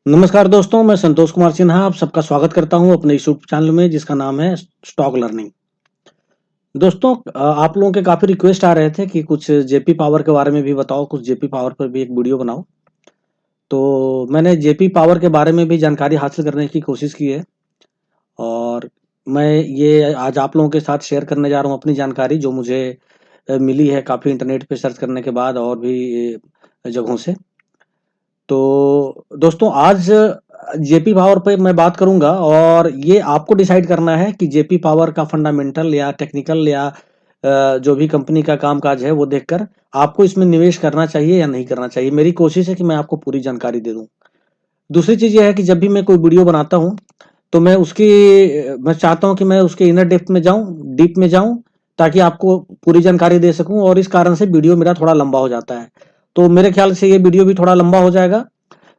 नमस्कार दोस्तों, मैं संतोष कुमार सिन्हा आप सबका स्वागत करता हूं अपने यूट्यूब चैनल में जिसका नाम है स्टॉक लर्निंग। दोस्तों आप लोगों के काफ़ी रिक्वेस्ट आ रहे थे कि कुछ जेपी पावर के बारे में भी बताओ, कुछ जेपी पावर पर भी एक वीडियो बनाओ। तो मैंने जेपी पावर के बारे में भी जानकारी हासिल करने की कोशिश की है और मैं ये आज आप लोगों के साथ शेयर करने जा रहा हूँ अपनी जानकारी जो मुझे मिली है काफ़ी इंटरनेट पे सर्च करने के बाद और भी जगहों से। तो दोस्तों आज जेपी पावर पे मैं बात करूंगा और ये आपको डिसाइड करना है कि जेपी पावर का फंडामेंटल या टेक्निकल या जो भी कंपनी का कामकाज है वो देखकर आपको इसमें निवेश करना चाहिए या नहीं करना चाहिए। मेरी कोशिश है कि मैं आपको पूरी जानकारी दे दूं। दूसरी चीज ये है कि जब भी मैं कोई वीडियो बनाता हूं तो मैं चाहता हूं कि मैं उसके इनर डेप्थ में जाऊं, डीप में जाऊं, ताकि आपको पूरी जानकारी दे सकूं और इस कारण से वीडियो मेरा थोड़ा लंबा हो जाता है। तो मेरे ख्याल से ये वीडियो भी थोड़ा लंबा हो जाएगा।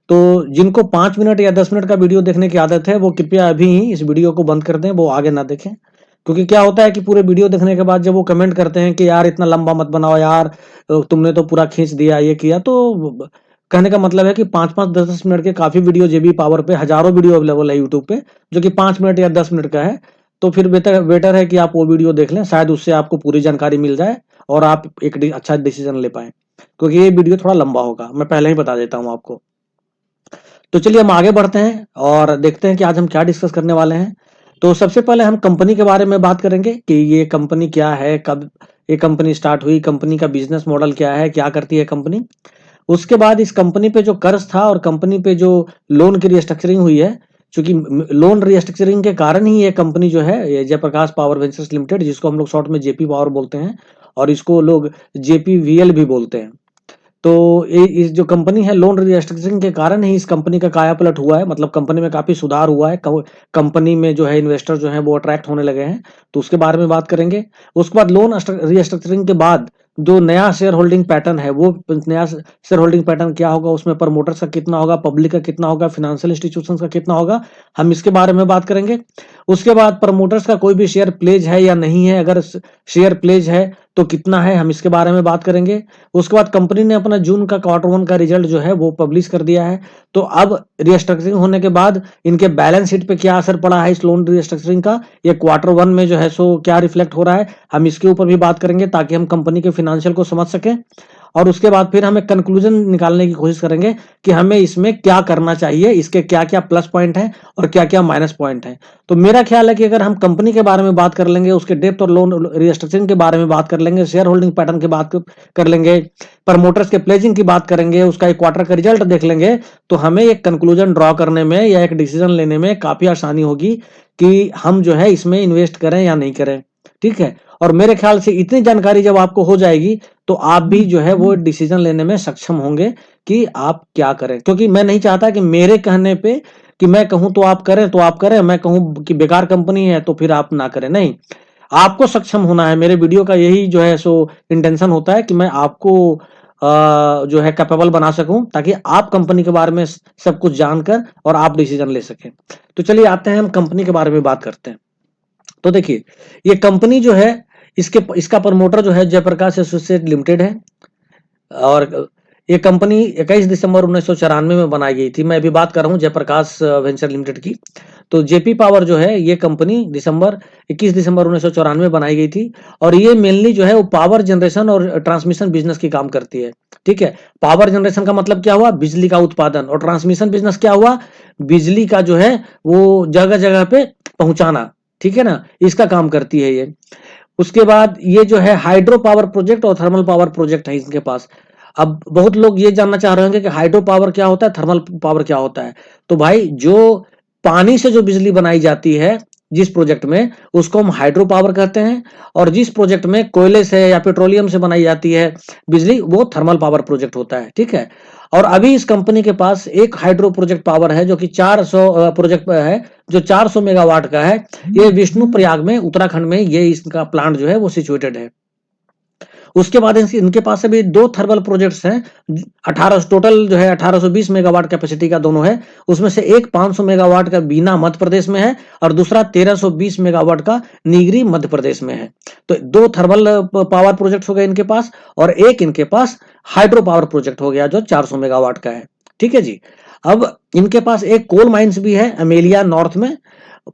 तो जिनको 5 मिनट या 10 मिनट का वीडियो देखने की आदत है वो कृपया अभी ही इस वीडियो को बंद कर दें, वो आगे ना देखें। क्योंकि क्या होता है कि पूरे वीडियो देखने के बाद जब वो कमेंट करते हैं कि यार इतना लंबा मत बनाओ यार, तुमने तो पूरा खींच दिया ये किया, तो कहने का मतलब है कि 5-5 10-10 मिनट के काफी वीडियो जेबी पावर पे हजारों वीडियो अवेलेबल है यूट्यूब पे जो कि 5 मिनट या 10 मिनट का है। तो फिर बेहतर बेटर है कि आप वो वीडियो देख लें, शायद उससे आपको पूरी जानकारी मिल जाए और आप एक अच्छा डिसीजन ले पाए, क्योंकि ये वीडियो थोड़ा लंबा होगा, मैं पहले ही बता देता हूँ आपको। तो चलिए हम आगे बढ़ते हैं और देखते हैं कि आज हम क्या डिस्कस करने वाले हैं। तो सबसे पहले हम कंपनी के बारे में बात करेंगे कि ये कंपनी क्या है, कब ये कंपनी स्टार्ट हुई, कंपनी का बिजनेस मॉडल क्या है, क्या करती है कंपनी। उसके बाद इस कंपनी पे जो कर्ज था और कंपनी पे जो लोन की रिस्ट्रक्चरिंग हुई है, क्योंकि लोन रिस्ट्रक्चरिंग के कारण ही ये कंपनी जो है ये जयप्रकाश पावर वेंचर्स लिमिटेड, जिसको हम लोग शॉर्ट में जेपी पावर बोलते हैं और इसको लोग जेपीवीएल भी बोलते हैं। तो ये इस जो कंपनी है लोन रिस्ट्रक्चरिंग के कारण ही इस कंपनी का कायापलट हुआ है, मतलब कंपनी में काफी सुधार हुआ है, कंपनी में जो है इन्वेस्टर जो है वो अट्रैक्ट होने लगे हैं। तो उसके बारे में बात करेंगे। उसके बाद लोन रिस्ट्रक्चरिंग के बाद जो नया शेयर होल्डिंग पैटर्न है वो नया शेयर होल्डिंग पैटर्न क्या होगा, उसमें प्रमोटर्स का कितना होगा, पब्लिक का कितना होगा, फाइनेंशियल इंस्टीट्यूशंस का कितना होगा, हम इसके बारे में बात करेंगे। उसके बाद प्रमोटर्स का कोई भी शेयर प्लेज है या नहीं है, अगर शेयर प्लेज है तो कितना है, हम इसके बारे में बात करेंगे। उसके बाद कंपनी ने अपना जून का क्वार्टर 1 का रिजल्ट जो है वो पब्लिश कर दिया है। तो अब रिस्ट्रक्चरिंग होने के बाद इनके बैलेंस शीट पे क्या असर पड़ा है इस लोन रिस्ट्रक्चरिंग का, ये क्वार्टर 1 में जो है सो क्या रिफ्लेक्ट हो रहा है, हम इसके ऊपर भी बात करेंगे ताकि हम कंपनी के फाइनेंशियल को समझ सकें। और उसके बाद फिर हम एक कंक्लूजन निकालने की कोशिश करेंगे कि हमें इसमें क्या करना चाहिए, इसके क्या क्या प्लस पॉइंट हैं और क्या क्या माइनस पॉइंट हैं। तो मेरा ख्याल है कि अगर हम कंपनी के बारे में बात कर लेंगे, उसके डेप्थ और लोन रिस्ट्रक्चरिंग के बारे में बात कर लेंगे, शेयर होल्डिंग पैटर्न की बात कर लेंगे, प्रमोटर्स के प्लेजिंग की बात करेंगे, उसका एक क्वार्टर का रिजल्ट देख लेंगे, तो हमें एक कंक्लूजन ड्रॉ करने में या एक डिसीजन लेने में काफी आसानी होगी कि हम जो है इसमें इन्वेस्ट करें या नहीं करें। ठीक है। और मेरे ख्याल से इतनी जानकारी जब आपको हो जाएगी तो आप भी जो है वो डिसीजन लेने में सक्षम होंगे कि आप क्या करें। क्योंकि मैं नहीं चाहता कि मेरे कहने पे कि मैं कहूं तो आप करें तो आप करें, मैं कहूं कि बेकार कंपनी है तो फिर आप ना करें। नहीं, आपको सक्षम होना है। मेरे वीडियो का यही जो है सो इंटेंशन होता है कि मैं आपको जो है कैपेबल बना सकूं ताकि आप कंपनी के बारे में सब कुछ जानकर और आप डिसीजन ले सकें। तो चलिए आते हैं, हम कंपनी के बारे में बात करते हैं। तो देखिए, ये कंपनी जो है इसके इसका प्रमोटर जो है जयप्रकाश एसोसिएट लिमिटेड है और ये कंपनी 21 दिसंबर 1994 में बनाई गई थी। मैं अभी बात कर रहा हूँ जयप्रकाश वेंचर लिमिटेड की। तो जेपी पावर जो है ये कंपनी 21 दिसंबर 1994 में बनाई गई थी और ये मेनली जो है वो पावर जनरेशन और ट्रांसमिशन बिजनेस की काम करती है। ठीक है। पावर जनरेशन का मतलब क्या हुआ, बिजली का उत्पादन, और ट्रांसमिशन बिजनेस क्या हुआ, बिजली का जो है वो जगह जगह पे पहुंचाना। ठीक है ना, इसका काम करती है ये। उसके बाद ये जो है हाइड्रो पावर प्रोजेक्ट और थर्मल पावर प्रोजेक्ट है इनके पास। अब बहुत लोग ये जानना चाह रहे होंगे कि हाइड्रो पावर क्या होता है, थर्मल पावर क्या होता है। तो भाई जो पानी से जो बिजली बनाई जाती है जिस प्रोजेक्ट में, उसको हम हाइड्रो पावर कहते हैं, और जिस प्रोजेक्ट में कोयले से या पेट्रोलियम से बनाई जाती है बिजली वो थर्मल पावर प्रोजेक्ट होता है। ठीक है। और अभी इस कंपनी के पास एक हाइड्रो प्रोजेक्ट पावर है जो कि 400 प्रोजेक्ट है जो 400 मेगावाट का है। ये विष्णु प्रयाग में उत्तराखंड में ये इसका प्लांट जो है वो सिचुएटेड है। उसके बाद इनके पास अभी 2 थर्मल प्रोजेक्ट्स हैं। 18 टोटल जो है 1820 मेगावाट कैपेसिटी का दोनों है। उसमें से एक 500 मेगावाट का बीना मध्य प्रदेश में है और दूसरा 1320 मेगावाट का नीगरी मध्य प्रदेश में है। तो 2 थर्मल पावर प्रोजेक्ट हो गए इनके पास और एक इनके पास हाइड्रो पावर प्रोजेक्ट हो गया जो 400 मेगावाट का है। ठीक है जी। अब इनके पास एक कोल माइंस भी है अमेलिया नॉर्थ में,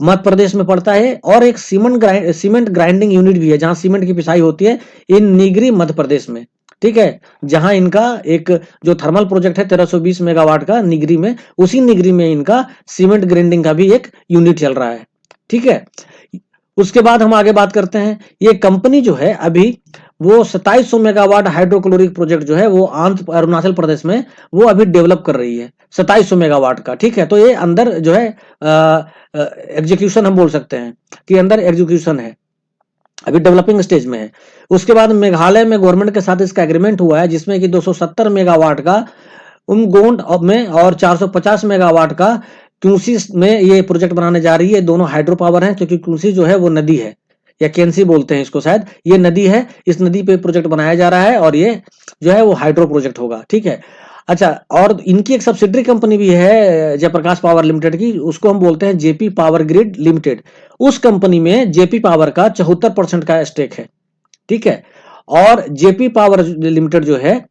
मध्य प्रदेश में पड़ता है, और एक सीमेंट ग्राइंडिंग यूनिट भी है जहां सीमेंट की पिसाई होती है, इन निगरी मध्य प्रदेश में। ठीक है, जहां इनका एक जो थर्मल प्रोजेक्ट है 1320 मेगावाट का निगरी में, उसी निगरी में इनका सीमेंट ग्राइंडिंग का भी एक यूनिट चल रहा है। ठीक है, उसके बाद हम आगे बात करते हैं। ये कंपनी जो है अभी वो 2700 मेगावाट हाइड्रोक्लोरिक प्रोजेक्ट जो है वो अरुणाचल प्रदेश में वो अभी डेवलप कर रही है 2700 मेगावाट का। ठीक है, तो ये अंदर जो है एग्जीक्यूशन हम बोल सकते हैं कि अंदर एग्जीक्यूशन है, अभी डेवलपिंग स्टेज में है। उसके बाद मेघालय में गवर्नमेंट के साथ इसका एग्रीमेंट हुआ है जिसमें कि 270 मेगावाट का उमगोंड में और 450 मेगावाट का क्यूसी में ये प्रोजेक्ट बनाने जा रही है। दोनों हाइड्रो पावर हैं क्योंकि क्यूसी जो है वो नदी है, या केंसी बोलते हैं इसको शायद, ये नदी है, इस नदी पे प्रोजेक्ट बनाया जा रहा है और ये जो है वो हाइड्रो प्रोजेक्ट होगा। ठीक है, अच्छा, और इनकी एक सब्सिडरी कंपनी भी है जयप्रकाश पावर लिमिटेड की, उसको हम बोलते हैं जेपी पावर ग्रिड लिमिटेड। उस कंपनी में जेपी पावर का 74% का स्टेक है। ठीक है, और जेपी पावर लिमिटेड जो है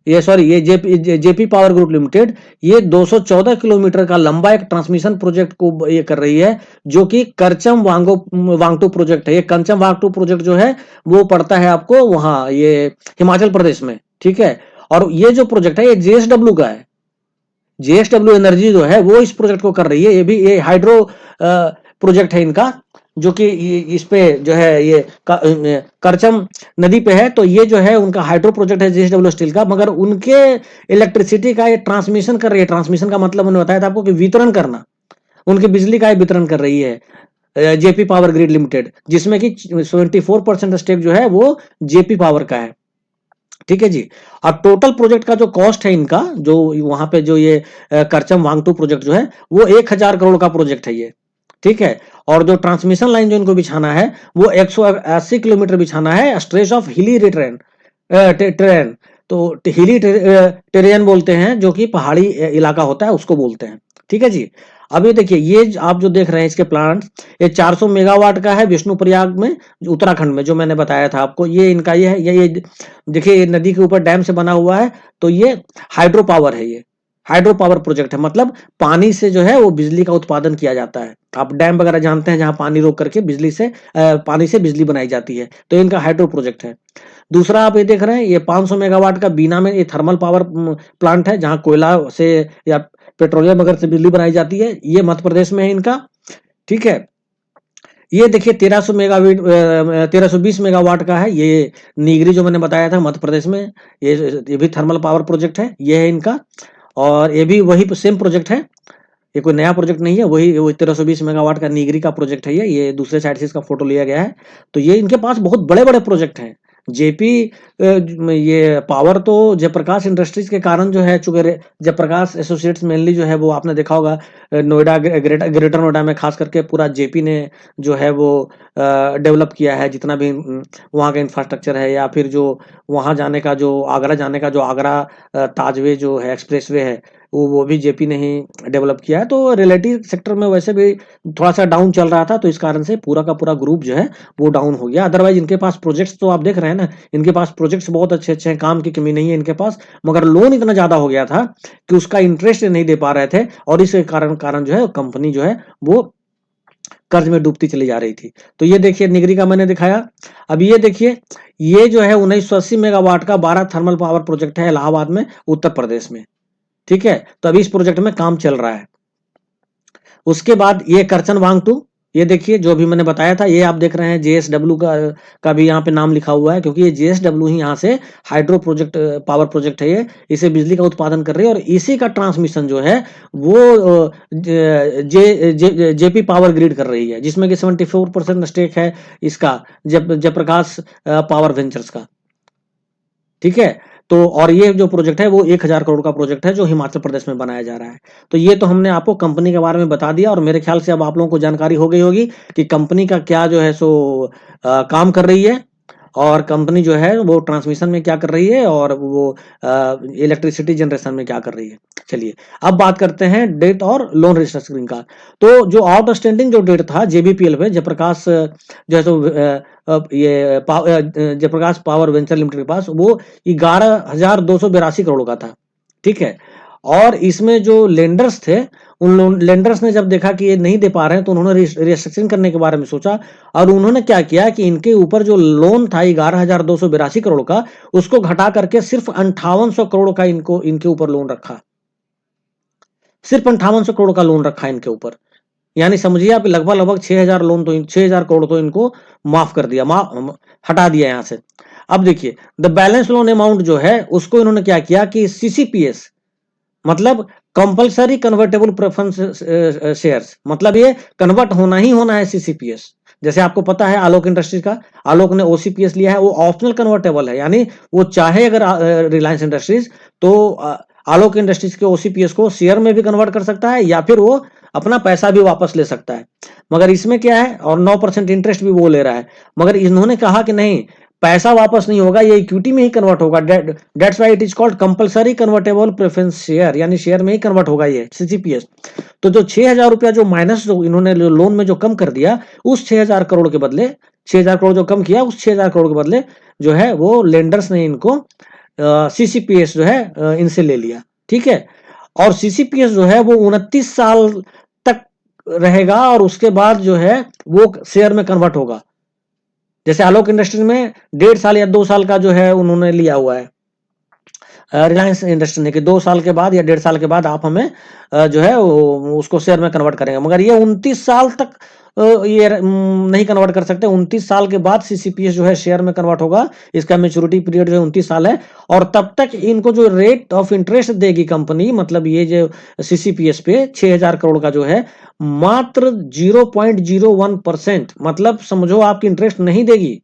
ये जेपी पावर ग्रुप लिमिटेड ये 214 किलोमीटर का लंबा एक ट्रांसमिशन प्रोजेक्ट को ये कर रही है, जो कि करचम वांगटू प्रोजेक्ट है। ये करचम वांगटू प्रोजेक्ट जो है वो पड़ता है आपको वहां ये हिमाचल प्रदेश में। ठीक है, और ये जो प्रोजेक्ट है ये जेएसडब्ल्यू का है, जेएसडब्ल्यू एनर्जी जो है वो इस प्रोजेक्ट को कर रही है। ये भी ये हाइड्रो प्रोजेक्ट है इनका, जो कि इस पे जो है ये करचम नदी पे है, तो ये जो है उनका हाइड्रो प्रोजेक्ट है जेएसडब्ल्यू स्टील का, मगर उनके इलेक्ट्रिसिटी का ये ट्रांसमिशन कर रही है। ट्रांसमिशन का मतलब मैंने बताया था आपको कि वितरण करना, उनकी बिजली का वितरण कर रही है जेपी पावर ग्रिड लिमिटेड, जिसमें कि 74% स्टेक जो है वो जेपी पावर का है। ठीक है जी, और टोटल प्रोजेक्ट का जो कॉस्ट है इनका, जो वहां पे जो ये करचम वांगटू प्रोजेक्ट जो है वो 1000 करोड़ का प्रोजेक्ट है ये। ठीक है, और जो ट्रांसमिशन लाइन जो इनको बिछाना है वो 180 किलोमीटर बिछाना है, स्ट्रेच ऑफ हिली टेरेन, तो हिली टेरेन बोलते हैं, जो कि पहाड़ी इलाका होता है उसको बोलते हैं। ठीक है जी, अब ये देखिए, ये आप जो देख रहे हैं इसके प्लांट, ये 400 मेगावाट का है विष्णुप्रयाग में, उत्तराखंड में, जो मैंने बताया था आपको। ये इनका ये देखिए, ये नदी के ऊपर डैम से बना हुआ है, तो ये हाइड्रो पावर है, ये हाइड्रो पावर प्रोजेक्ट है, मतलब पानी से जो है वो बिजली का उत्पादन किया जाता है। आप डैम वगैरह जानते हैं जहां पानी रोक करके पानी से बिजली बनाई जाती है, तो इनका हाइड्रो प्रोजेक्ट है। दूसरा आप ये देख रहे हैं, ये 500 मेगावाट का बीना में ये थर्मल पावर प्लांट है, जहां कोयला से या पेट्रोलियम वगैरह से बिजली बनाई जाती है, ये मध्य प्रदेश में है इनका। ठीक है, ये देखिए 1320 मेगावाट का है, ये नीगरी जो मैंने बताया था मध्य प्रदेश में, ये भी थर्मल पावर प्रोजेक्ट है, ये है इनका, और ये भी वही सेम प्रोजेक्ट है, ये कोई नया प्रोजेक्ट नहीं है, वही 1320 मेगावाट का नीगरी का प्रोजेक्ट है ये दूसरे साइड से इसका फोटो लिया गया है। तो ये इनके पास बहुत बड़े बड़े प्रोजेक्ट हैं। जेपी ये पावर तो जयप्रकाश इंडस्ट्रीज के कारण जो है, चूंकि जयप्रकाश एसोसिएट्स मेनली जो है वो आपने देखा होगा नोएडा, ग्रेटर नोएडा में खास करके पूरा जेपी ने जो है वो डेवलप किया है, जितना भी वहाँ का इंफ्रास्ट्रक्चर है, या फिर जो वहाँ जाने का जो आगरा जाने का जो आगरा ताजवे जो है एक्सप्रेसवे है, वो भी जेपी ने ही डेवलप किया है। तो रिलेटिव सेक्टर में वैसे भी थोड़ा सा डाउन चल रहा था, तो इस कारण से पूरा का पूरा ग्रुप जो है वो डाउन हो गया। अदरवाइज इनके पास प्रोजेक्ट्स तो आप देख रहे हैं ना, इनके पास प्रोजेक्ट्स बहुत अच्छे अच्छे हैं, काम की कमी नहीं है इनके पास, मगर लोन इतना ज्यादा हो गया था कि उसका इंटरेस्ट नहीं दे पा रहे थे, और इस कारण जो है कंपनी जो है वो कर्ज में डूबती चली जा रही थी। तो ये देखिए निगरी का मैंने दिखाया। अब ये देखिए, ये जो है 1980 मेगावाट का 12 थर्मल पावर प्रोजेक्ट है इलाहाबाद में, उत्तर प्रदेश में। ठीक है, तो अभी इस प्रोजेक्ट में काम चल रहा है। उसके बाद ये करचन वांगटू, ये देखिए जो भी मैंने बताया था, ये आप देख रहे हैं जेएसडब्ल्यू का भी यहाँ पे नाम लिखा हुआ है, क्योंकि ये जेएसडब्ल्यू ही यहाँ से हाइड्रो प्रोजेक्ट पावर प्रोजेक्ट है, ये इसे बिजली का उत्पादन कर रही है, और इसी का ट्रांसमिशन जो है वो जेपी पावर ग्रिड कर रही है, जिसमें कि 74% स्टेक है इसका जयप्रकाश पावर वेंचर्स का। ठीक है, तो और ये जो प्रोजेक्ट है वो 1000 करोड़ का प्रोजेक्ट है, जो हिमाचल प्रदेश में बनाया जा रहा है। तो ये तो हमने आपको कंपनी के बारे में बता दिया, और मेरे ख्याल से अब आप लोगों को जानकारी हो गई होगी कि कंपनी का क्या जो है सो काम कर रही है, और कंपनी जो है वो ट्रांसमिशन में क्या कर रही है, और वो इलेक्ट्रिसिटी जनरेशन में क्या कर रही है। चलिए अब बात करते हैं डेट और लोन रिस्ट्रक्चरिंग का। तो जो आउटस्टैंडिंग जो डेट था जेबीपीएल पे, जयप्रकाश जो है सो ये जयप्रकाश पावर वेंचर लिमिटेड के पास, वो 11,282 करोड़ का था। ठीक है, और इसमें जो लेंडर्स थे, उन लेंडर्स ने जब देखा कि ये नहीं दे पा रहे हैं तो उन्होंने रिस्ट्रक्चरिंग करने के बारे में सोचा और उन्होंने क्या किया कि इनके ऊपर जो लोन था 11,282 करोड़ का, उसको घटा करके सिर्फ 5800 करोड़ का इनको इनके ऊपर लोन रखा। सिर्फ 5800 करोड़ का लोन रखा इनके ऊपर, यानी समझिए आप लगभग 6000 लोन तो 6000 करोड़ तो इनको माफ कर दिया, हटा दिया यहां से। अब देखिए द बैलेंस लोन अमाउंट जो है उसको इन्होंने क्या किया कि सीसीपीएस मतलब कंपलसरी कन्वर्टेबल प्रेफरेंस शेयर्स, मतलब ये कन्वर्ट होना ही होना है सीसीपीएस। जैसे आपको पता है आलोक इंडस्ट्रीज का, आलोक ने ओसीपीएस लिया है, वो ऑप्शनल कन्वर्टेबल है, यानी वो चाहे अगर रिलायंस इंडस्ट्रीज तो आलोक इंडस्ट्रीज के ओसीपीएस को शेयर में भी कन्वर्ट कर सकता है या फिर वो अपना पैसा भी वापस ले सकता है। मगर इसमें क्या है, और 9% इंटरेस्ट भी वो ले रहा है, मगर इन्होंने कहा कि नहीं, पैसा वापस नहीं होगा, ये इक्विटी में ही कन्वर्ट होगा। That's why it is called compulsory convertible preference share, यानी शेयर में ही कन्वर्ट होगा ये सीसीपीएस। तो जो 6000 रुपया जो माइनस जो इन्होंने लोन में जो कम कर दिया, उस 6000 करोड़ के बदले, 6000 करोड़ जो कम किया, उस 6000 करोड़ के बदले जो है वो लेंडर्स ने इनको सीसीपीएस जो है इनसे ले लिया। ठीक है, और सीसीपीएस जो है वो 29 साल तक रहेगा और उसके बाद जो है वो शेयर में कन्वर्ट होगा। जैसे आलोक इंडस्ट्री में 1.5 साल या 2 साल का जो है उन्होंने लिया हुआ है रिलायंस इंडस्ट्री ने कि 2 साल के बाद या 1.5 साल के बाद आप हमें जो है उसको शेयर में कन्वर्ट करेंगे, मगर ये 29 साल तक ये नहीं कन्वर्ट कर सकते। 29 साल के बाद सीसीपीएस जो है शेयर में कन्वर्ट होगा, इसका मेच्योरिटी पीरियड जो है 29 साल है, और तब तक इनको जो रेट ऑफ इंटरेस्ट देगी कंपनी, मतलब ये जो सीसीपीएस पे 6000 करोड़ का जो है मात्र 0.01%, मतलब समझो आपकी इंटरेस्ट नहीं देगी।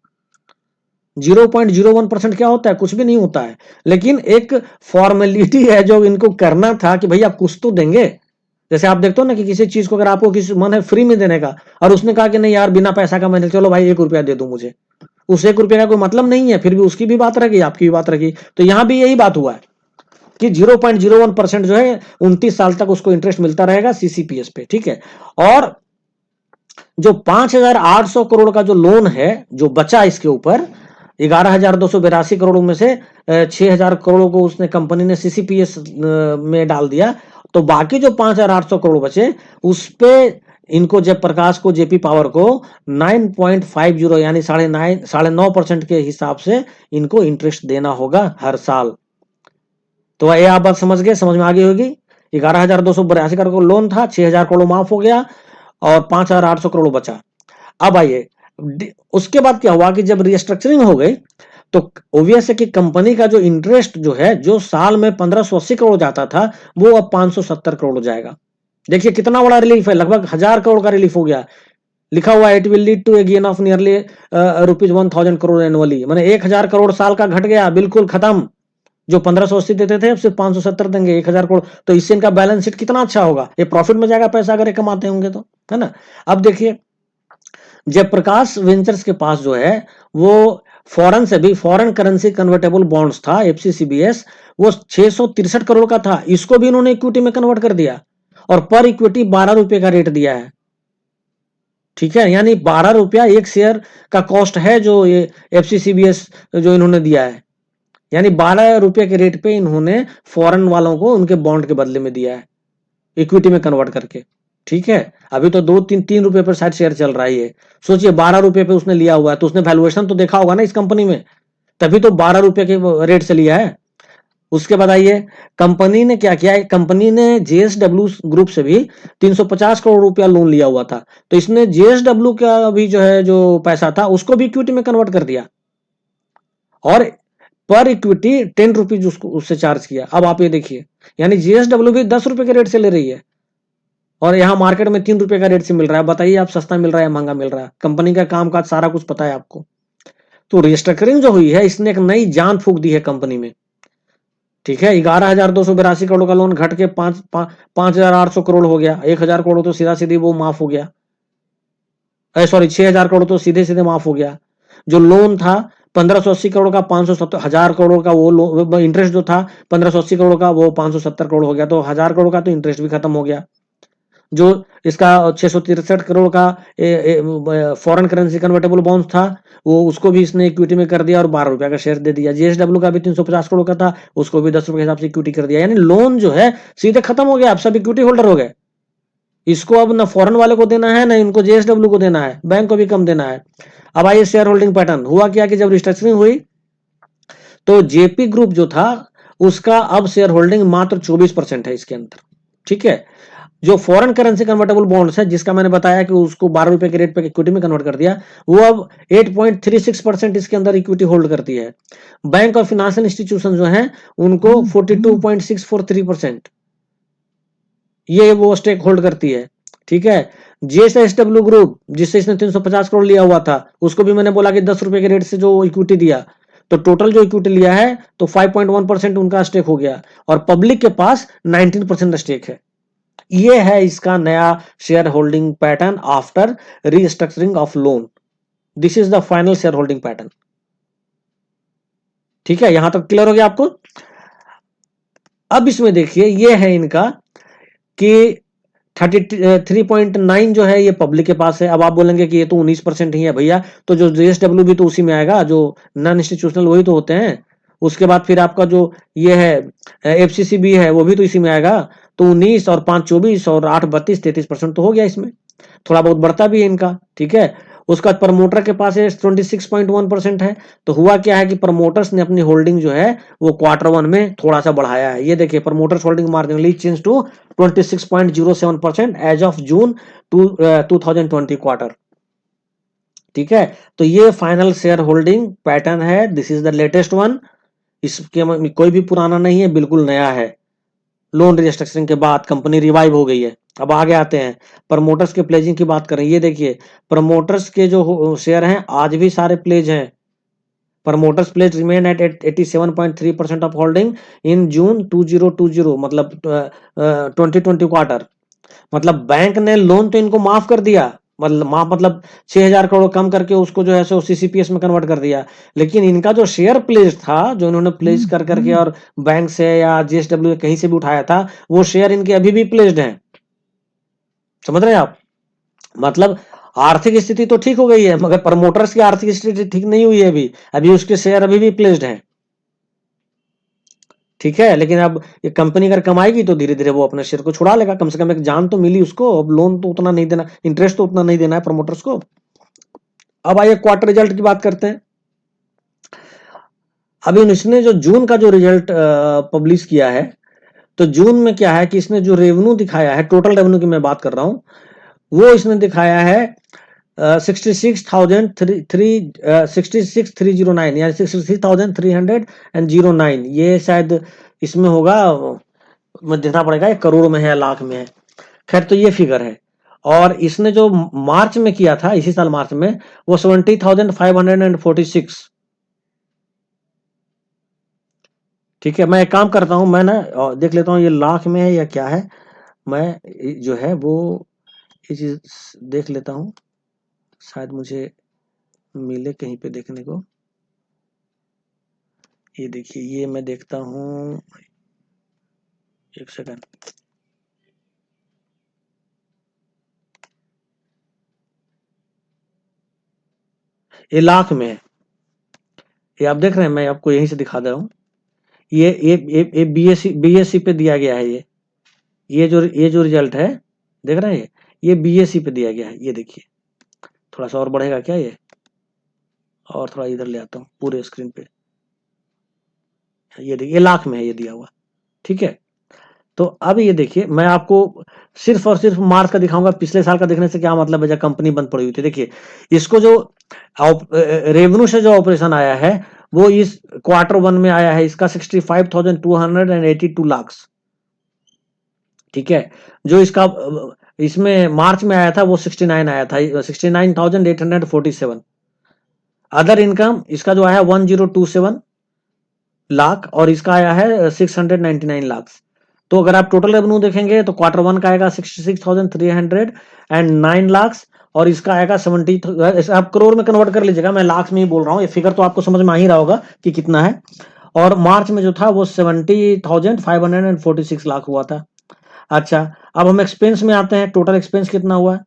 0.01% क्या होता है, कुछ भी नहीं होता है, लेकिन एक फॉर्मेलिटी है जो इनको करना था कि भैया कुछ तो देंगे। जैसे आप देखते हो ना कि किसी चीज को अगर आपको किसी मन है फ्री में देने का, और उसने कहा कि नहीं यार बिना पैसा का मैंने, चलो भाई 1 रुपया दे दो मुझे, उस 1 रुपये का कोई मतलब नहीं है, फिर भी उसकी भी बात रह आपकी भी बात रह तो यहां भी यही बात हुआ है कि 0.01% जो है 29 साल तक उसको इंटरेस्ट मिलता रहेगा सीसीपीएस पे। ठीक है, और जो 5800 करोड़ का जो लोन है जो बचा इसके ऊपर, 11,282 करोड़ में से 6,000 करोड़ को उसने कंपनी ने सीसीपीएस में डाल दिया, तो बाकी जो 5,800 करोड़ बचे उस पे इनको जयप्रकाश को, जेपी पावर को 9.50 यानी 9.5% के हिसाब से इनको इंटरेस्ट देना होगा हर साल। तो ये आप बात समझ गए, समझ में आ गई होगी। 11,282 करोड़ लोन था, 6,000 करोड़ माफ हो गया और 5,800 करोड़ बचा। अब आइए उसके बाद क्या हुआ कि जब रिस्ट्रक्चरिंग हो गई तो ऑब्वियस है कि कंपनी का जो इंटरेस्ट जो है, जो साल में 1580 करोड़ जाता था, वो अब 570 करोड़ हो जाएगा। देखिए कितना बड़ा रिलीफ है, लगभग 1000 करोड़ का रिलीफ हो गया। लिखा हुआ है it will lead to a gain of nearly ₹1000 crore annually, माने 1000 करोड़ साल का घट गया, बिल्कुल खत्म। जो 1580 देते थे अब सिर्फ 570 देंगे, 1000 करोड़। तो इससे इनका बैलेंस शीट कितना अच्छा होगा, ये प्रॉफिट में जाएगा पैसा अगर ये कमाते होंगे तो, है ना। अब देखिए जयप्रकाश वेंचर्स के पास जो है वो फॉरेन से भी फॉरेन करेंसी कन्वर्टेबल बॉन्ड्स था, एफसीसीबीएस, वो 663 करोड़ का था, इसको भी इन्होंने इक्विटी में कन्वर्ट कर दिया और पर इक्विटी 12 रुपए का रेट दिया है। ठीक है, यानी 12 रुपया एक शेयर का कॉस्ट है जो ये एफसीसीबीएस जो इन्होंने दिया है, यानी 12 रुपए के रेट पे इन्होंने फॉरेन वालों को उनके बॉन्ड के बदले में दिया है, इक्विटी में कन्वर्ट करके। ठीक है, अभी तो 2-3 रुपए पर शायद शेयर चल रहा है ये, सोचिए 12 रुपए पे उसने लिया हुआ है, तो उसने वैल्यूएशन तो देखा होगा ना इस कंपनी में, तभी तो 12 रुपए के रेट से लिया है। उसके बाद आइए कंपनी ने क्या किया है, कंपनी ने जेएसडब्ल्यू ग्रुप से भी 350 करोड़ रुपया लोन लिया हुआ था, तो इसने जेएसडब्ल्यू का भी जो है जो पैसा था उसको भी इक्विटी में कन्वर्ट कर दिया और पर इक्विटी 10 रुपीज उससे चार्ज किया। अब आप ये देखिए, यानी जेएसडब्ल्यू भी 10 रुपए के रेट से ले रही है और यहाँ मार्केट में 3 रुपए का रेट से मिल रहा है। बताइए आप सस्ता मिल रहा है या महंगा मिल रहा है, कंपनी का कामकाज सारा कुछ पता है आपको। तो रिस्ट्रक्चरिंग जो हुई है इसने एक नई जान फूंक दी है कंपनी में। ठीक है, 11,282 करोड़ का लोन घट के 5,800 करोड़ हो गया, 1,000 करोड़ तो सीधा सीधी वो माफ हो गया, सॉरी 6,000 करोड़ तो सीधे सीधे माफ हो गया। जो लोन था 1580 करोड़ का 570 करोड़ का वो इंटरेस्ट जो था 1580 करोड़ का वो 570 करोड़ हो गया, तो 1000 करोड़ का तो इंटरेस्ट भी खत्म हो गया। जो इसका 663 करोड़ का फॉरेन करेंसी कन्वर्टेबल बॉन्ड था, वो उसको भी इसने इक्विटी में कर दिया और 12 रुपया का शेयर दे दिया। जेएसडब्ल्यू का भी 350 करोड़ का था, उसको भी 10 रुपए के हिसाब से इक्विटी कर दिया। यानी लोन जो है सीधे खत्म हो गया, अब सब इक्विटी होल्डर हो गए। इसको अब ना फॉरेन वाले को देना है, ना इनको जेएसडब्ल्यू को देना है, बैंक को भी कम देना है। अब आइए शेयर होल्डिंग पैटर्न हुआ क्या कि जब रिस्ट्रक्चरिंग हुई तो जेपी ग्रुप जो था उसका अब शेयर होल्डिंग मात्र 24% है इसके अंदर। ठीक है, जो फॉरेन करेंसी कन्वर्टेबल बॉन्ड्स है जिसका मैंने बताया कि उसको 12 रुपए के रेट पे इक्विटी में कन्वर्ट कर दिया, वो अब 8.36% इसके अंदर इक्विटी होल्ड करती है। बैंक और फाइनेंशियल इंस्टीट्यूशन जो है उनको 42.643% ये वो स्टेक होल्ड करती है। ठीक है, जेएसडब्ल्यू ग्रुप जिससे इसने 350 करोड़ लिया हुआ था, उसको भी मैंने बोला कि 10 रुपए के रेट से जो इक्विटी दिया, तो टोटल जो इक्विटी लिया है तो 5.1% उनका स्टेक हो गया और पब्लिक के पास 19% स्टेक है। ये है इसका नया share holding pattern after restructuring of loan. This is the final share holding pattern. ठीक है, यहां तक क्लियर हो गया आपको। अब इसमें देखिए ये है इनका कि 33.9 जो है ये पब्लिक के पास है। अब आप बोलेंगे कि ये तो 19% ही है भैया, तो जो जेएसडब्ल्यू भी तो उसी में आएगा, जो नॉन इंस्टीट्यूशनल वही तो होते हैं। उसके बाद फिर आपका जो ये है एफसीसी भी है वो भी तो इसी में आएगा। तो 19 और 5 24 और 8 32 33% तो हो गया इसमें, थोड़ा बहुत बढ़ता भी है इनका। ठीक है, उसका प्रमोटर के पास 26.1% है। तो हुआ क्या है कि प्रमोटर्स ने अपनी होल्डिंग जो है वो Q1 में थोड़ा सा बढ़ाया है। ये देखिए promoters holding marginally change to 26.07% as of June 2020 quarter. ठीक है, तो ये फाइनल शेयर होल्डिंग पैटर्न है। This is the latest one, इसके कोई भी पुराना नहीं है, बिल्कुल नया है। लोन रिस्ट्रक्चरिंग के बाद कंपनी रिवाइव हो गई है। अब आगे आते हैं, प्रमोटर्स के प्लेजिंग की बात करें। ये देखिए प्रमोटर्स के जो शेयर हैं आज भी सारे प्लेज हैं। Promoters pledge remain at 87.3% of holding in June 2020, मतलब 2020 क्वार्टर। मतलब बैंक ने लोन तो इनको माफ कर दिया, मतलब 6,000 करोड़ कम करके उसको जो है सो सीसीपीएस में कन्वर्ट कर दिया, लेकिन इनका जो शेयर प्लेज था, जो इन्होंने प्लेज कर करके और बैंक से या जेएसडब्ल्यू कहीं से भी उठाया था, वो शेयर इनके अभी भी प्लेज्ड हैं। समझ रहे हैं आप? मतलब आर्थिक स्थिति तो ठीक हो गई है, मगर प्रमोटर्स की आर्थिक स्थिति ठीक नहीं हुई है अभी उसके शेयर अभी भी प्लेज्ड हैं। ठीक है, लेकिन अब ये कंपनी अगर कमाएगी तो धीरे धीरे वो अपने शेयर को छुड़ा लेगा, कम से कम एक जान तो मिली उसको। अब लोन तो उतना नहीं देना, इंटरेस्ट तो उतना नहीं देना है प्रमोटर्स को। अब आइए क्वार्टर रिजल्ट की बात करते हैं। अभी इसने जो जून का जो रिजल्ट पब्लिश किया है, तो जून में क्या है कि इसने जो रेवेन्यू दिखाया है, टोटल रेवेन्यू की मैं बात कर रहा हूं, वो इसने दिखाया है 66,309 यानी 66,309। ये शायद इसमें होगा, देखना पड़ेगा ये करोड़ में है या लाख में है। खैर, तो ये फिगर है। और इसने जो मार्च में किया था, इसी साल मार्च में, वो 70,546। ठीक है, मैं एक काम करता हूं, मैं ना देख लेता हूं ये लाख में है या क्या है। मैं जो है वो ये चीज देख लेता हूं, शायद मुझे मिले कहीं पे देखने को। ये देखिए, ये मैं देखता हूं, एक सेकंड। ये लाख में है, ये आप देख रहे हैं, मैं आपको यहीं से दिखा दे रहा हूं। ये बीएससी पे दिया गया है। ये जो रिजल्ट है, देख रहे हैं, ये बीएससी पे दिया गया है। ये देखिए, थोड़ा सा और बढ़ेगा क्या ये, और थोड़ा इधर ले आता हूँ पूरे स्क्रीन पे। ये देखिए, ये लाख में है ये दिया हुआ। ठीक है, तो अब ये देखिए, मैं आपको सिर्फ और सिर्फ मार्च का दिखाऊंगा। पिछले साल का देखने से क्या मतलब है जब कंपनी बंद पड़ी हुई थी। देखिए, इसको जो रेवेन्यू से जो ऑपरेशन आया है वो इस Q1 में आया है, इसका 65,282 लाख। ठीक है, जो इसका इसमें मार्च में आया था वो 69 आया था, 69,847। अदर इनकम इसका जो आया है 1027 लाख और इसका आया है 699 लाख। तो अगर आप टोटल रेवेन्यू देखेंगे तो Q1 का आएगा 66,309 लाख और इसका आएगा 70। आप करोड़ में कन्वर्ट कर लीजिएगा, मैं लाख में ही बोल रहा हूँ, ये फिगर तो आपको समझ में आ ही रहा होगा कि कितना है। और मार्च में जो था वो 70,546 लाख हुआ था। अच्छा, अब हम एक्सपेंस में आते हैं। टोटल एक्सपेंस कितना हुआ है?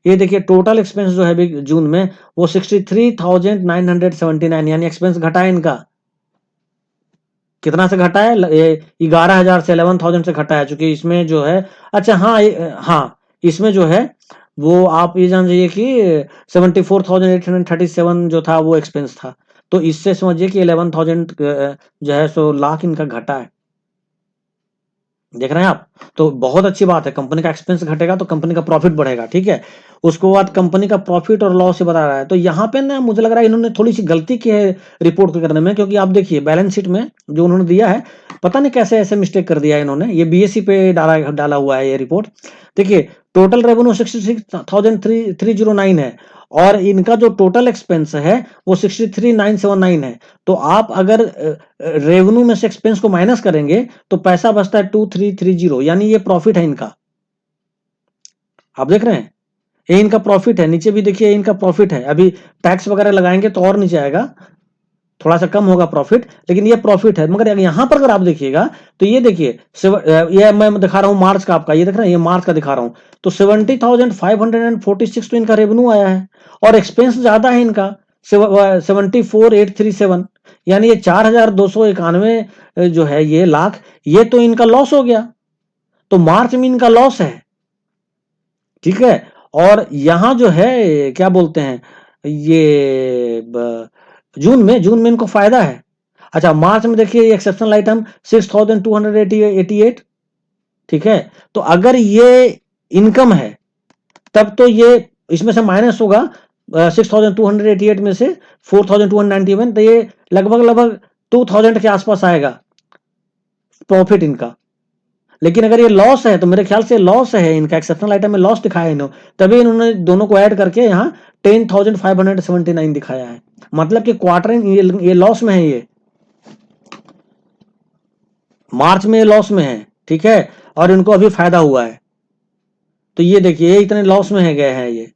ये देखिए टोटल एक्सपेंस जो है अभी जून में वो 63,979 यानी एक्सपेंस घटा है इनका। कितना से घटा है? 11,000 से 11,000 से घटा है, चूंकि इसमें जो है अच्छा हाँ इसमें जो है वो आप ये जान जाइए कि 74,837 जो था वो एक्सपेंस था। तो इससे समझिए कि 11,000 जो है सो लाख इनका घटा है। देख रहे हैं आप? तो बहुत अच्छी बात है, कंपनी का एक्सपेंस घटेगा तो कंपनी का प्रॉफिट बढ़ेगा। ठीक है, उसके बाद कंपनी का प्रॉफिट और लॉस से बता रहा है। तो यहाँ पे ना मुझे लग रहा है इन्होंने थोड़ी सी गलती की है रिपोर्ट को करने में, क्योंकि आप देखिए बैलेंस शीट में जो उन्होंने दिया है, पता नहीं कैसे ऐसे मिस्टेक कर दिया है इन्होंने। ये बीएससी पे डाला हुआ है ये रिपोर्ट। देखिए टोटल रेवेन्यू 66,309 है और इनका जो टोटल एक्सपेंस है वो 63,979 है। तो आप अगर रेवेन्यू में से एक्सपेंस को माइनस करेंगे तो पैसा बचता है 2330, यानी ये प्रॉफिट है इनका। आप देख रहे हैं, ये इनका प्रॉफिट है। नीचे भी देखिए इनका प्रॉफिट है। अभी टैक्स वगैरह लगाएंगे तो और नीचे आएगा, थोड़ा सा कम होगा प्रॉफिट, लेकिन ये प्रॉफिट है। मगर यहां पर अगर आप देखिएगा तो ये देखिए ये मैं दिखा रहा हूं मार्च का, आपका ये देख रहे हैं, ये मार्च का दिखा रहा हूं। तो 70,546 तो इनका रेवेन्यू आया है और एक्सपेंस ज्यादा है इनका 74,837, यानी ये 4,291 जो है ये लाख, ये तो इनका लॉस हो गया। तो मार्च में इनका लॉस है। ठीक है, और यहां जो है क्या बोलते हैं ये जून में इनको फायदा है। अच्छा, मार्च में देखिए एक्सेप्शनल आइटम 6,288। ठीक है, तो अगर ये इनकम है तब तो ये इसमें से माइनस होगा 6,288 में से 4,291, तो ये लगभग 2,000 के आसपास आएगा प्रॉफिट इनका। लेकिन अगर ये लॉस है तो मेरे ख्याल से लॉस है इनका, एक्सेप्शनल आइटम में लॉस दिखाया है इन्होंने, तभी इन्होंने दोनों को ऐड करके यहाँ 10,579 दिखाया है। मतलब कि क्वार्टर ये लॉस में है, ये मार्च में लॉस में है। ठीक है, और इनको अभी फायदा हुआ है। तो ये देखिए इतने लॉस में है गए हैं, ये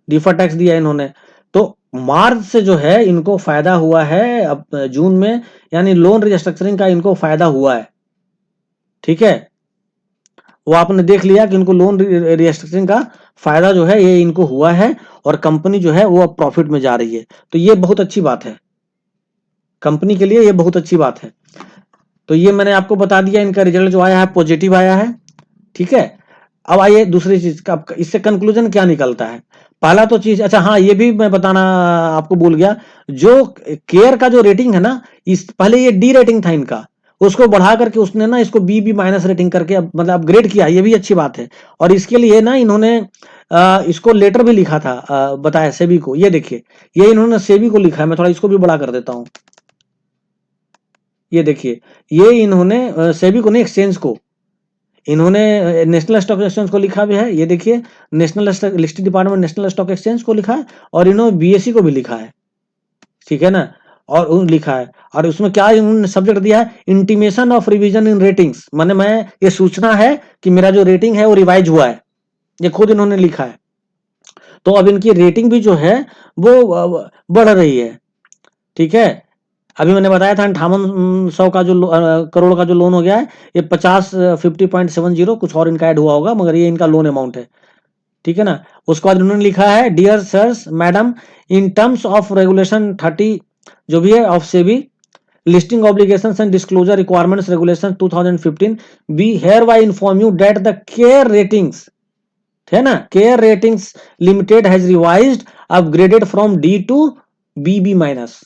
डिफर टैक्स दिया इन्होंने। तो मार्च से जो है इनको फायदा हुआ है अब जून में, यानी लोन रिस्ट्रक्चरिंग का इनको फायदा हुआ है। ठीक है, वो आपने देख लिया कि इनको लोन रिस्ट्रक्चरिंग का फायदा जो है ये इनको हुआ है और कंपनी जो है वो अब प्रॉफिट में जा रही है। तो ये बहुत अच्छी बात है, कंपनी के लिए ये बहुत अच्छी बात है। तो ये मैंने आपको बता दिया, इनका रिजल्ट जो आया है पॉजिटिव आया है। ठीक है, अब आइए दूसरी चीज का, इससे कंक्लूजन क्या निकलता है। पहला तो चीज, अच्छा हाँ ये भी मैं बताना आपको भूल गया, जो केयर का जो रेटिंग है ना, इस पहले ये डी रेटिंग था इनका, उसको बढ़ा करके उसने ना इसको बी माइनस रेटिंग करके मतलब अपग्रेड किया, ये भी अच्छी बात है। और इसके लिए ना इन्होंने इसको लेटर भी लिखा था, बताया सेबी को। ये देखिए ये इन्होंने सेबी को लिखा है, मैं थोड़ा इसको भी बड़ा कर देता हूं। ये देखिए ये इन्होंने सेबी को नहीं, एक्सचेंज को, इन्होंने नेशनल स्टॉक एक्सचेंज को लिखा भी है। ये देखिए national listed department national stock exchange को लिखा है और इन्होंने बीएससी को भी लिखा है। ठीक है ना, और लिखा है, और उसमें क्या इन्होंने सब्जेक्ट दिया है, intimation of revision in ratings, माने मैं ये सूचना है कि मेरा जो रेटिंग है वो रिवाइज हुआ है, ये खुद इन्होंने लिखा है। तो अब इनकी रेटिंग भी जो है वो बढ़ रही है। ठीक है, अभी मैंने बताया था 5800 का जो करोड़ का जो लोन हो गया है, ये 50 कुछ और इनका ऐड हुआ होगा, मगर ये इनका लोन अमाउंट है। ठीक है ना, उसके बाद उन्होंने लिखा है dear sirs madam, in terms of regulation 30 जो भी है of SEBI listing obligations and disclosure requirements regulation 2015, we hereby inform you that the CARE Ratings, है ना, CARE Ratings Limited has revised upgraded from D to B minus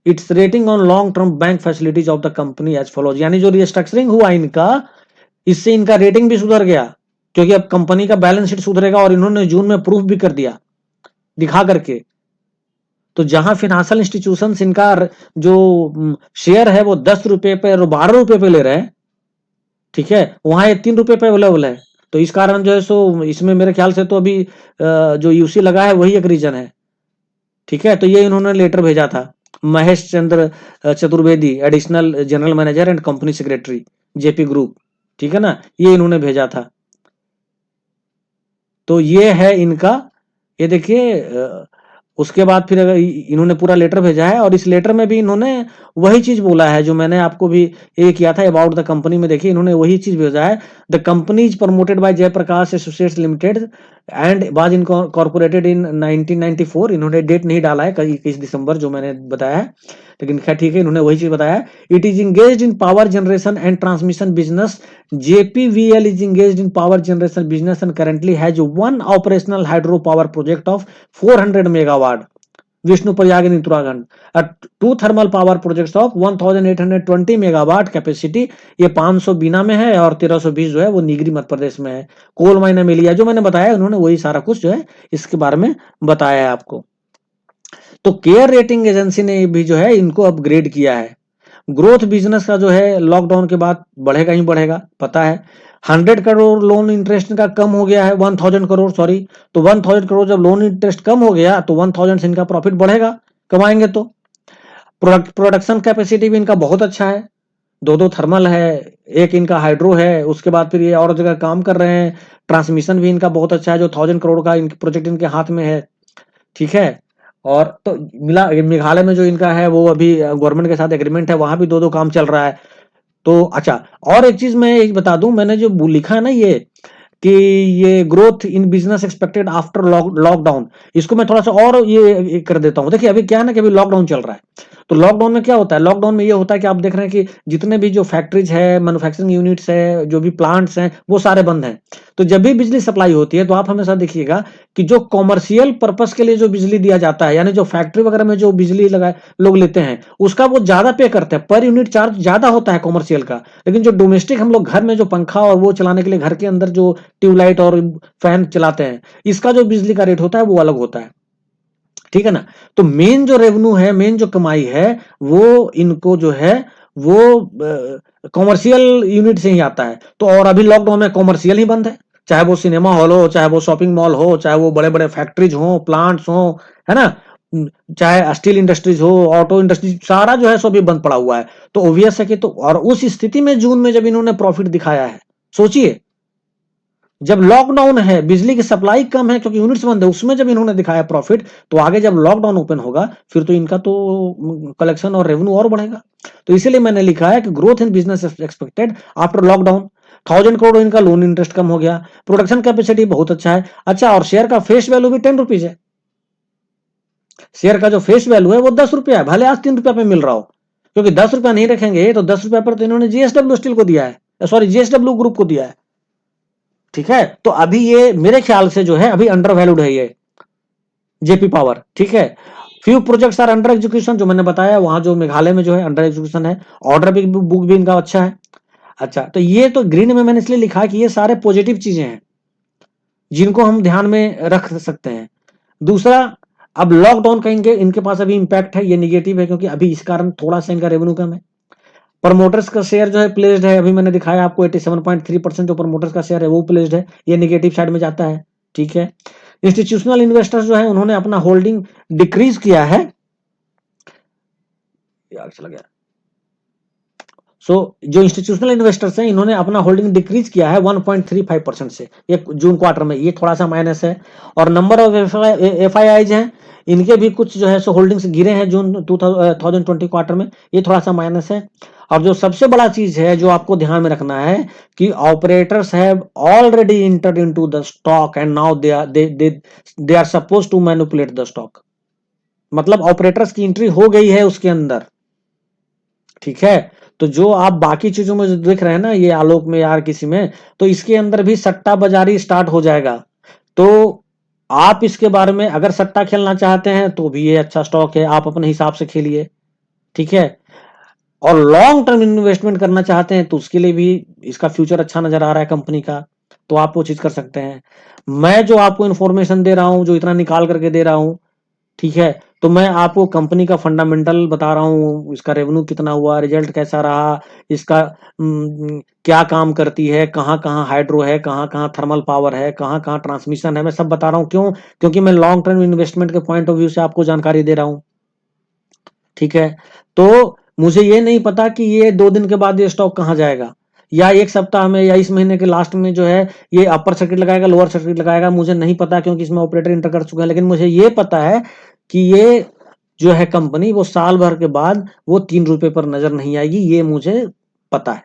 its rating on long term bank facilities of the company as follows. यानी जो restructuring हुआ इनका, इससे इनका rating भी सुधर गया, क्योंकि अब कंपनी का बैलेंस शीट सुधरेगा और इन्होंने जून में प्रूफ भी कर दिया दिखा करके। तो जहां फाइनेंशियल इंस्टीट्यूशन इनका जो शेयर है वो 10 रुपए पे और 12 रुपए पे ले रहे हैं, ठीक है, वहां ये 3 रुपए पे अवेलेबल है। तो इस कारण जो है सो इसमें मेरे ख्याल से तो अभी जो यूसी लगा है वही एक रीजन है। ठीक है, तो ये इन्होंने लेटर भेजा था, Mahesh Chandra Chaturvedi, additional general manager and company secretary JP group. ठीक है ना, ये इन्होंने भेजा था। तो ये है इनका, ये देखिए उसके बाद फिर इन्होंने पूरा लेटर भेजा है और इस लेटर में भी इन्होंने वही चीज बोला है जो मैंने आपको भी ये किया था अबाउट द कंपनी में। देखिए इन्होंने वही चीज भेजा है, the company is promoted by Jaiprakash Associates Limited and was incorporated in 1994। इन्होंने डेट नहीं डाला है 21 दिसंबर जो मैंने बताया है, लेकिन खैर ठीक है, इन्होंने वही चीज बताया है। It is engaged in power generation and transmission business. JPVL is engaged in power generation business and currently has one operational hydro power project of 400 megawatt Vishnu Prayag in Uttarakhand, 2 thermal power projects of 1820 megawatt capacity. ये 500 बीना में है और 1320 जो है वो नीगरी मध्य प्रदेश में है। Coal mine Amelia जो मैंने बताया उन्होंने वही सारा कुछ जो है इसके बारे में बताया है आपको। तो केयर रेटिंग एजेंसी ने भी जो है इनको अपग्रेड किया है। ग्रोथ बिजनेस का जो है लॉकडाउन के बाद बढ़ेगा ही बढ़ेगा, पता है। 100 करोड़ लोन इंटरेस्ट का कम हो गया है, 1000 करोड़ सॉरी। तो 1000 करोड़ जब लोन इंटरेस्ट कम हो गया तो 1000 से इनका प्रॉफिट बढ़ेगा, कमाएंगे। तो प्रोडक्शन कैपेसिटी भी इनका बहुत अच्छा है, 2 थर्मल है, एक इनका हाइड्रो है। उसके बाद फिर ये और जगह काम कर रहे हैं। ट्रांसमिशन भी इनका बहुत अच्छा है, जो 1000 करोड़ का प्रोजेक्ट इनके हाथ में है, ठीक है। और तो मेघालय में जो इनका है वो अभी गवर्नमेंट के साथ एग्रीमेंट है, वहां भी 2 काम चल रहा है। तो अच्छा, और एक चीज मैं एक बता दूं, मैंने जो लिखा है ना ये कि ये growth in business expected after lockdown, इसको मैं थोड़ा सा और ये कर देता हूं। देखिए अभी क्या है ना कि अभी लॉकडाउन चल रहा है, तो लॉकडाउन में क्या होता है, लॉकडाउन में ये होता है कि आप देख रहे हैं कि जितने भी जो फैक्ट्रीज है, मैन्युफैक्चरिंग यूनिट्स है, जो भी प्लांट्स हैं, वो सारे बंद हैं। तो जब भी बिजली सप्लाई होती है तो आप हमेशा देखिएगा कि जो कॉमर्शियल पर्पस के लिए जो बिजली दिया जाता है, यानी जो फैक्ट्री वगैरह में जो बिजली लगा लोग लेते हैं, उसका वो ज्यादा पे करते हैं, पर यूनिट चार्ज ज्यादा होता है कॉमर्शियल का। लेकिन जो डोमेस्टिक हम लोग घर में जो पंखा और वो चलाने के लिए घर के अंदर जो ट्यूबलाइट और फैन चलाते हैं, इसका जो बिजली का रेट होता है वो अलग होता है, ठीक है ना। तो मेन जो रेवेन्यू है, मेन जो कमाई है, वो इनको जो है वो कॉमर्शियल यूनिट से ही आता है। तो और अभी लॉकडाउन में कॉमर्शियल ही बंद है, चाहे वो सिनेमा हॉल हो, चाहे वो शॉपिंग मॉल हो, चाहे वो बड़े बड़े फैक्ट्रीज हो, प्लांट्स हो, है ना, चाहे स्टील इंडस्ट्रीज हो, ऑटो इंडस्ट्रीज, सारा जो है सो भी बंद पड़ा हुआ है। तो ऑब्वियस है कि तो और उस स्थिति में जून में जब इन्होंने प्रॉफिट दिखाया है, सोचिए जब लॉकडाउन है, बिजली की सप्लाई कम है क्योंकि यूनिट्स बंद है, उसमें जब इन्होंने दिखाया प्रॉफिट, तो आगे जब लॉकडाउन ओपन होगा फिर तो इनका तो कलेक्शन और रेवेन्यू और बढ़ेगा। तो इसीलिए मैंने लिखा है कि growth in business expected after lockdown. 1000 crore इनका लोन इंटरेस्ट कम हो गया, प्रोडक्शन कैपेसिटी बहुत अच्छा है। अच्छा, और शेयर का फेस वैल्यू भी 10 रुपीज है। शेयर का जो फेस वैल्यू है वो 10 रुपया है, भले आज 3 रुपया पे मिल रहा हो, क्योंकि 10 रुपया नहीं रखेंगे तो 10 रुपया पर तो इन्होंने जीएसडब्ल्यू स्टील को दिया है, सॉरी जीएसडब्ल्यू ग्रुप को दिया है, ठीक है। तो अभी ये मेरे ख्याल से जो है अभी अंडर वैल्यूड है ये जेपी पावर, ठीक है। Few projects are under execution, जो मैंने बताया वहां जो मेघालय में जो है अंडर एग्जीक्यूशन है। ऑर्डर बुक भी इनका अच्छा है। अच्छा, तो ये तो ग्रीन में मैंने इसलिए लिखा कि ये सारे पॉजिटिव चीजें हैं जिनको हम ध्यान में रख सकते हैं। दूसरा, अब लॉकडाउन का इनके पास अभी इंपैक्ट है, ये निगेटिव है क्योंकि अभी इस कारण थोड़ा सा इनका रेवेन्यू कम है। प्रमोटर्स का शेयर जो है प्लेस्ड है, अभी मैंने दिखाया आपको 87.3% जो प्रमोटर्स का शेयर है वो प्लेस्ड है, ये नेगेटिव साइड में जाता है, ठीक है। इंस्टीट्यूशनल इन्वेस्टर्स जो है उन्होंने अपना होल्डिंग डिक्रीज किया है, यार चला गया। जो इंस्टीट्यूशनल इन्वेस्टर्स हैं इन्होंने अपना होल्डिंग डिक्रीज किया है 1.35% से, ये जून क्वार्टर में, ये थोड़ा सा माइनस है। और नंबर ऑफ FIIs हैं, इनके भी कुछ जो है सो होल्डिंग्स गिरे हैं जून 2020 क्वार्टर में, ये थोड़ा सा माइनस है। और जो सबसे बड़ा चीज है जो आपको ध्यान में रखना है कि operators have already entered into the stock and now they are suppose to manipulate the stock. मतलब ऑपरेटर्स की एंट्री हो गई है उसके अंदर, ठीक है। तो जो आप बाकी चीजों में जो देख रहे हैं ना, ये आलोक में यार किसी में, तो इसके अंदर भी सट्टा बाजारी स्टार्ट हो जाएगा। तो आप इसके बारे में अगर सट्टा खेलना चाहते हैं तो भी ये अच्छा स्टॉक है, आप अपने हिसाब से खेलिए, ठीक है। और लॉन्ग टर्म इन्वेस्टमेंट करना चाहते हैं तो उसके लिए भी इसका फ्यूचर अच्छा नजर आ रहा है कंपनी का, तो आप वो चीज कर सकते हैं। मैं जो आपको इन्फॉर्मेशन दे रहा हूं, जो इतना निकाल करके दे रहा हूं, ठीक है, तो मैं आपको कंपनी का फंडामेंटल बता रहा हूँ, इसका रेवेन्यू कितना हुआ, रिजल्ट कैसा रहा, इसका क्या काम करती है, कहाँ कहाँ हाइड्रो है, कहाँ कहाँ थर्मल पावर है, कहाँ कहाँ ट्रांसमिशन है, मैं सब बता रहा हूँ। क्यों? क्योंकि मैं लॉन्ग टर्म इन्वेस्टमेंट के पॉइंट ऑफ व्यू से आपको जानकारी दे रहा हूँ, ठीक है। तो मुझे ये नहीं पता कि ये 2 दिन के बाद ये स्टॉक कहाँ जाएगा, या 1 सप्ताह में, या इस महीने के लास्ट में जो है ये अपर सर्किट लगाएगा, लोअर सर्किट लगाएगा, मुझे नहीं पता, क्योंकि इसमें ऑपरेटर इंटर कर चुके हैं। लेकिन मुझे ये पता है कि ये जो है कंपनी वो साल भर के बाद वो 3 रुपए पर नजर नहीं आएगी, ये मुझे पता है।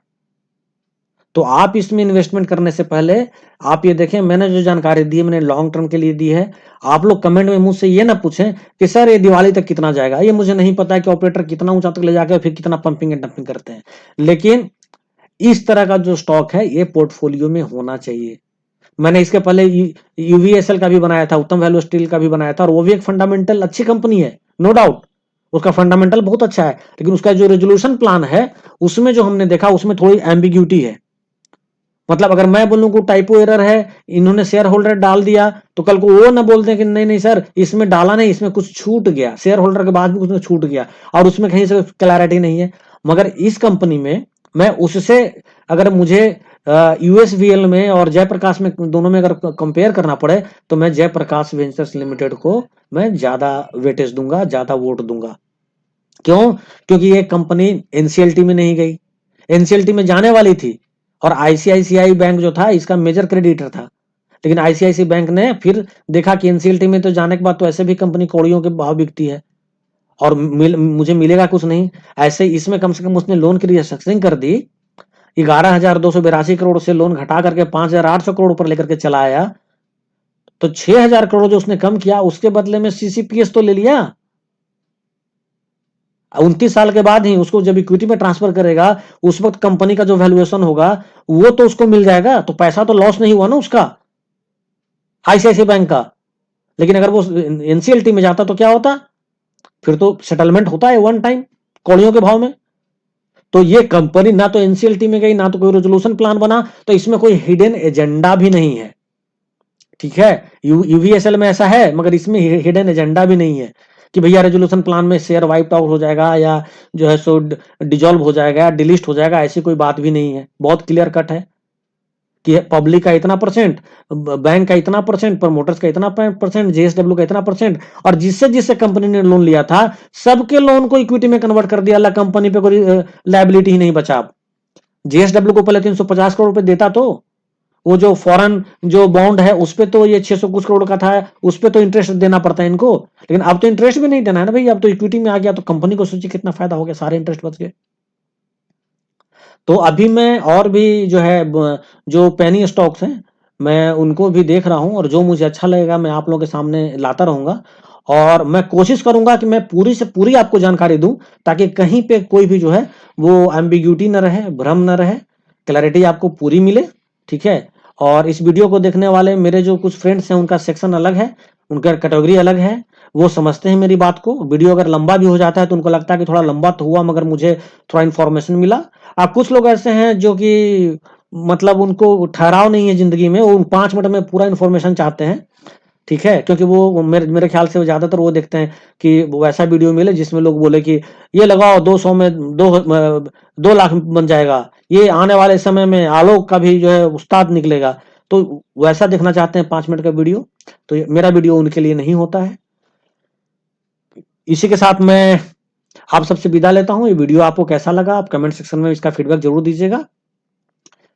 तो आप इसमें इन्वेस्टमेंट करने से पहले आप ये देखें, मैंने जो जानकारी दी है मैंने लॉन्ग टर्म के लिए दी है। आप लोग कमेंट में मुझसे ये ना पूछें कि सर ये दिवाली तक कितना जाएगा, ये मुझे नहीं पता है कि ऑपरेटर कितना ऊंचा तक ले जाकर फिर कितना पंपिंग एंड डंपिंग करते हैं। लेकिन इस तरह का जो स्टॉक है ये पोर्टफोलियो में होना चाहिए। मैंने इसके पहले यूवीएसएल का भी बनाया था, उत्तम वैल्यू स्टील का भी बनाया था, और वो भी एक फंडामेंटल अच्छी कंपनी है, नो डाउट उसका फंडामेंटल बहुत अच्छा है। लेकिन उसका जो रेजोल्यूशन प्लान है उसमें जो हमने देखा उसमें थोड़ी एम्बिग्यूटी है। मतलब अगर मैं बोलूं कि टाइपो एरर है, इन्होंने शेयर होल्डर डाल दिया, तो कल को वो ना बोलते हैं कि नहीं नहीं सर इसमें डाला नहीं, इसमें कुछ छूट गया, शेयर होल्डर के बाद भी कुछ छूट गया और उसमें कहीं से क्लैरिटी नहीं है। मगर इस कंपनी में मैं उससे, अगर मुझे यूएसवीएल में और जयप्रकाश में दोनों में अगर कंपेयर करना पड़े तो मैं जयप्रकाश वेंचर्स लिमिटेड को मैं ज्यादा वेटेज दूंगा, ज्यादा वोट दूंगा। क्यों? क्योंकि ये कंपनी एनसीएलटी में नहीं गई, एनसीएलटी में जाने वाली थी और आईसीआईसीआई बैंक जो था इसका मेजर क्रेडिटर था। लेकिन आईसीआईसीआई बैंक ने फिर देखा कि एनसीएलटी में तो जाने के बाद तो ऐसे भी कंपनी कौड़ियों के भाव बिकती है और मुझे मिलेगा कुछ नहीं। ऐसे इसमें कम से कम उसने लोन की रिस्ट्रक्चरिंग कर दी, 11,282 करोड़ से लोन घटा करके 5,800 करोड़ ऊपर लेकर के चला आया। तो 6,000 करोड़ जो उसने कम किया उसके बदले में सीसीपीएस तो ले लिया। 29 साल के बाद ही उसको जब इक्विटी में ट्रांसफर करेगा उस वक्त कंपनी का जो वैल्यूएशन होगा वो तो उसको मिल जाएगा, तो पैसा तो लॉस नहीं हुआ ना उसका आईसीआईसीआई बैंक का। लेकिन अगर वो एनसीएलटी में जाता तो क्या होता? फिर तो सेटलमेंट होता है वन टाइम कौड़ियों के भाव में। तो ये कंपनी ना तो एनसीएलटी में गई, ना तो कोई रेजोल्यूशन प्लान बना, तो इसमें कोई हिडन एजेंडा भी नहीं है। ठीक है, यूवीएसएल में ऐसा है मगर इसमें हिडन एजेंडा भी नहीं है कि भैया रेजोल्यूशन प्लान में शेयर वाइप आउट हो जाएगा या जो है सो डिजॉल्व हो जाएगा, डिलीट हो जाएगा, ऐसी कोई बात भी नहीं है। बहुत क्लियर कट है कि पब्लिक का इतना परसेंट, बैंक का इतना परसेंट, प्रमोटर्स का इतना परसेंट, जेएसडब्ल्यू का इतना परसेंट, और जिससे जिससे कंपनी ने लोन लिया था सबके लोन को इक्विटी में कन्वर्ट कर दिया। अल्लाह कंपनी पे कोई लायबिलिटी ही नहीं बचा। जेएसडब्ल्यू को पहले 350 करोड़ रुपए देता, तो वो जो फॉरेन जो बॉन्ड है उस पे तो ये 600 कुछ करोड़ का था, उस पे तो इंटरेस्ट देना पड़ता है इनको। लेकिन अब तो इंटरेस्ट भी नहीं देना है ना भाई, अब तो इक्विटी में आ गया, तो कंपनी को सोचिए कितना फायदा हो गया, सारे इंटरेस्ट बच गए। तो अभी मैं और भी जो है जो पेनी स्टॉक्स हैं मैं उनको भी देख रहा हूं, और जो मुझे अच्छा लगेगा मैं आप लोगों के सामने लाता रहूंगा। और मैं कोशिश करूंगा कि मैं पूरी से पूरी आपको जानकारी दूं ताकि कहीं पे कोई भी जो है वो एम्बिग्यूटी न रहे, भ्रम न रहे, क्लैरिटी आपको पूरी मिले। ठीक है, और इस वीडियो को देखने वाले मेरे जो कुछ फ्रेंड्स हैं उनका सेक्शन अलग है, उनका कैटेगरी अलग है, वो समझते हैं मेरी बात को। वीडियो अगर लंबा भी हो जाता है तो उनको लगता है कि थोड़ा लंबा तो हुआ मगर मुझे थोड़ा इन्फॉर्मेशन मिला। अब कुछ लोग ऐसे हैं जो कि मतलब उनको ठहराव नहीं है जिंदगी में, वो 5 मिनट में पूरा इन्फॉर्मेशन चाहते हैं। ठीक है, क्योंकि वो मेरे ख्याल से वो ज्यादातर वो देखते हैं कि वो ऐसा वीडियो मिले जिसमें लोग बोले कि ये लगाओ 200 में 2 लाख बन जाएगा, ये आने वाले समय में आलोक का भी जो है उस्ताद निकलेगा। तो वैसा देखना चाहते हैं 5 मिनट का वीडियो, तो मेरा वीडियो उनके लिए नहीं होता है। इसी के साथ मैं आप सबसे विदा लेता हूं। ये वीडियो आपको कैसा लगा आप कमेंट सेक्शन में इसका फीडबैक जरूर दीजिएगा।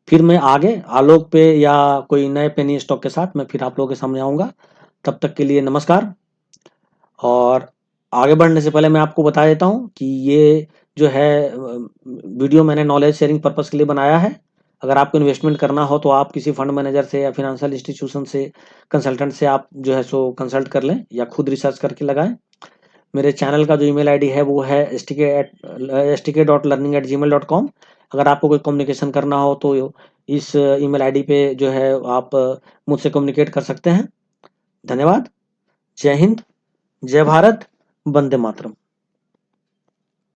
फिर मैं आगे आलोक पे या कोई नए पेनी स्टॉक के साथ मैं फिर आप लोगों के सामने आऊंगा। तब तक के लिए नमस्कार। और आगे बढ़ने से पहले मैं आपको बता देता हूं कि ये जो है वीडियो मैंने नॉलेज शेयरिंग पर्पस के लिए बनाया है। अगर आपको इन्वेस्टमेंट करना हो तो आप किसी फंड मैनेजर से या फिनेंशियल इंस्टीट्यूशन से, कंसल्टेंट से आप जो है सो कंसल्ट कर लें या खुद रिसर्च करके लगाएं। मेरे चैनल का जो ईमेल आईडी है वो है stk.learning@gmail.com। अगर आपको कोई कम्युनिकेशन करना हो तो इस ईमेल आईडी पे जो है आप मुझसे कम्युनिकेट कर सकते हैं। धन्यवाद। जय हिंद, जय भारत, वंदे मातरम।